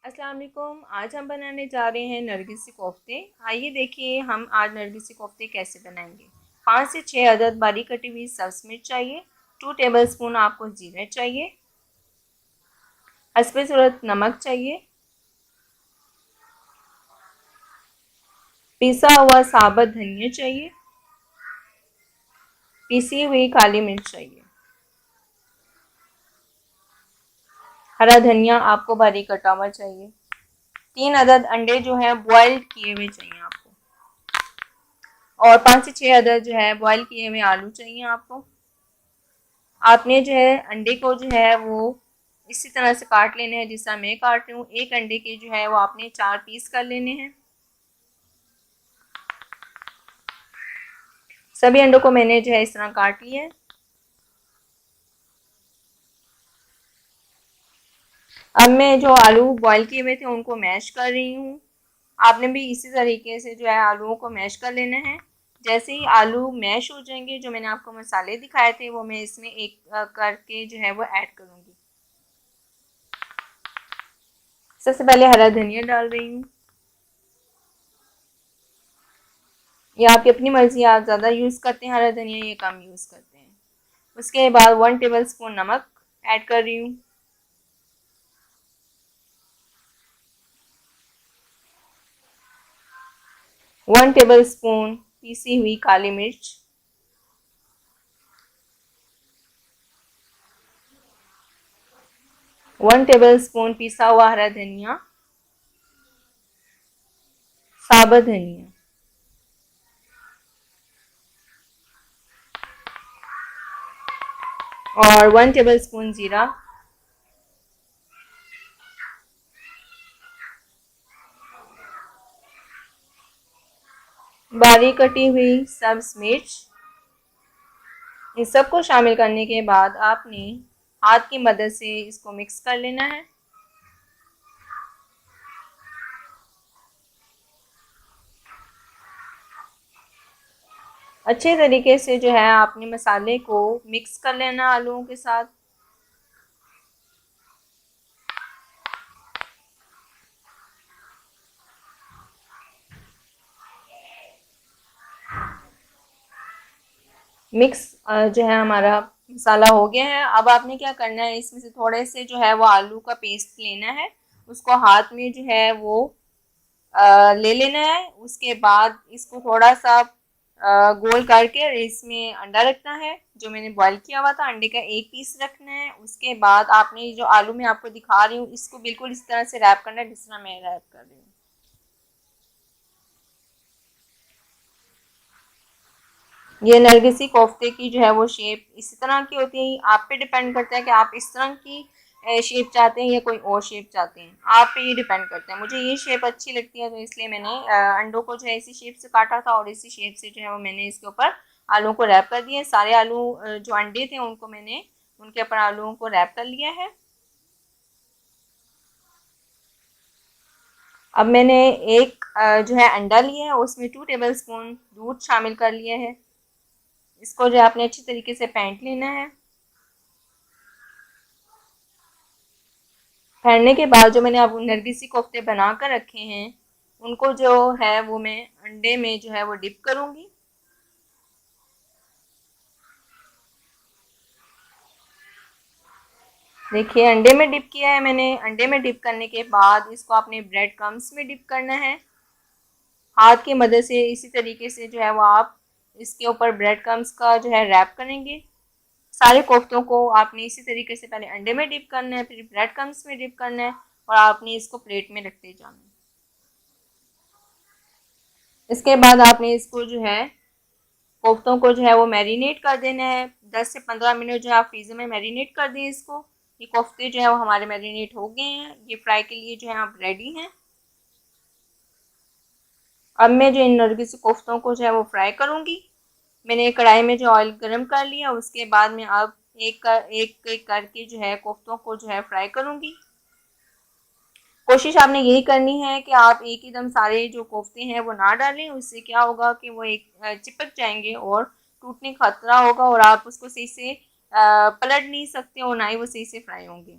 अस्सलाम वालेकुम। आज हम बनाने जा रहे हैं नरगिसी कोफ्ते। आइए देखिए हम आज नरगिसी कोफ्ते कैसे बनाएंगे। 5 से 6 अदद बारीक कटी हुई सब्ज़ मिर्च चाहिए। 2 टेबलस्पून आपको जीरा चाहिए। हस्बे ज़रूरत नमक चाहिए। पिसा हुआ साबुत धनिया चाहिए। पिसी हुई काली मिर्च चाहिए। हरा धनिया आपको बारीक कटा हुआ चाहिए। 3 अदद अंडे जो है बॉइल्ड किए हुए चाहिए आपको। और 5 से 6 अदद जो है बॉयल किए हुए आलू चाहिए आपको। आपने जो है अंडे को जो है वो इसी तरह से काट लेने हैं जिस तरह मैं काट रही हूँ। एक अंडे के जो है वो आपने 4 पीस कर लेने हैं। सभी अंडों को मैंने जो है इस तरह काट लिया है। अब मैं जो आलू बॉईल किए हुए थे उनको मैश कर रही हूँ। आपने भी इसी तरीके से जो है आलूओं को मैश कर लेना है। जैसे ही आलू मैश हो जाएंगे, जो मैंने आपको मसाले दिखाए थे वो मैं इसमें एक करके जो है वो ऐड करूँगी। सबसे पहले हरा धनिया डाल रही हूँ। ये आपकी अपनी मर्जी, आप ज़्यादा यूज़ करते हैं हरा धनिया या कम यूज़ करते हैं। उसके बाद 1 टेबलस्पून नमक ऐड कर रही हूँ। 1 टेबलस्पून पीसी हुई काली मिर्च। 1 टेबलस्पून पिसा हुआ हरा धनिया, साबुत धनिया। और 1 टेबलस्पून जीरा। बारीक कटी हुई सब्ज मिर्च। इन सबको शामिल करने के बाद आपने हाथ की मदद से इसको मिक्स कर लेना है। अच्छे तरीके से जो है आपने मसाले को मिक्स कर लेना आलूओं के साथ। मिक्स जो है हमारा मसाला हो गया है। अब आपने क्या करना है, इसमें से थोड़े से जो है वो आलू का पेस्ट लेना है। उसको हाथ में जो है वो ले लेना है। उसके बाद इसको थोड़ा सा गोल करके इसमें अंडा रखना है। जो मैंने बॉईल किया हुआ था अंडे का एक पीस रखना है। उसके बाद आपने जो आलू मैं आपको दिखा रही हूँ इसको बिल्कुल इस तरह से रैप करना है जिस तरह मैं रैप कर रही हूँ। ये नरगिसी कोफ्ते की जो है वो शेप इसी तरह की होती है। आप पे डिपेंड करता है कि आप इस तरह की शेप चाहते हैं या कोई और शेप चाहते हैं। आप पे ये डिपेंड करता है। मुझे ये शेप अच्छी लगती है तो इसलिए मैंने अंडों को जो है इसी शेप से काटा था और इसी शेप से जो है वो मैंने इसके ऊपर आलू को रैप कर दिया। सारे आलू जो अंडे थे उनको मैंने उनके ऊपर आलूओं को रैप कर लिया है। अब मैंने एक जो है अंडा लिया है, उसमें 2 टेबलस्पून दूध शामिल कर लिया है। इसको जो है आपने अच्छी तरीके से फेंट लेना है। फेंटने के बाद जो मैंने अब नरगिसी कोफ्ते बना कर रखे हैं उनको जो है वो मैं अंडे में जो है वो डिप करूँगी। देखिए अंडे में डिप किया है मैंने। अंडे में डिप करने के बाद इसको आपने ब्रेड क्रम्स में डिप करना है। हाथ की मदद से इसी तरीके से जो है वो आप इसके ऊपर ब्रेड क्रम्स का जो है रैप करेंगे। सारे कोफ्तों को आपने इसी तरीके से पहले अंडे में डिप करना है, फिर ब्रेड क्रम्स में डिप करना है और आपने इसको प्लेट में रखते जाना है। इसके बाद आपने इसको जो है कोफ्तों को जो है वो मैरिनेट कर देना है। 10 से 15 मिनट जो है आप फ्रीज़र में मैरिनेट कर दें इसको। ये कोफ्ते जो है वो हमारे मैरिनेट हो गए हैं। ये फ्राई के लिए जो है आप रेडी हैं। अब मैं जो इन नरगिस कोफ्तों को जो है वो फ्राई करूँगी। मैंने एक कढ़ाई में जो ऑयल गर्म कर लिया, उसके बाद मैं अब एक करके जो है कोफ्तों को जो है फ्राई करूँगी। कोशिश आपने यही करनी है कि आप एक ही दम सारे जो कोफ्ते हैं वो ना डालें। उससे क्या होगा कि वो एक चिपक जाएंगे और टूटने का खतरा होगा और आप उसको सही से पलट नहीं सकते और ना ही वो सही से फ्राई होंगे।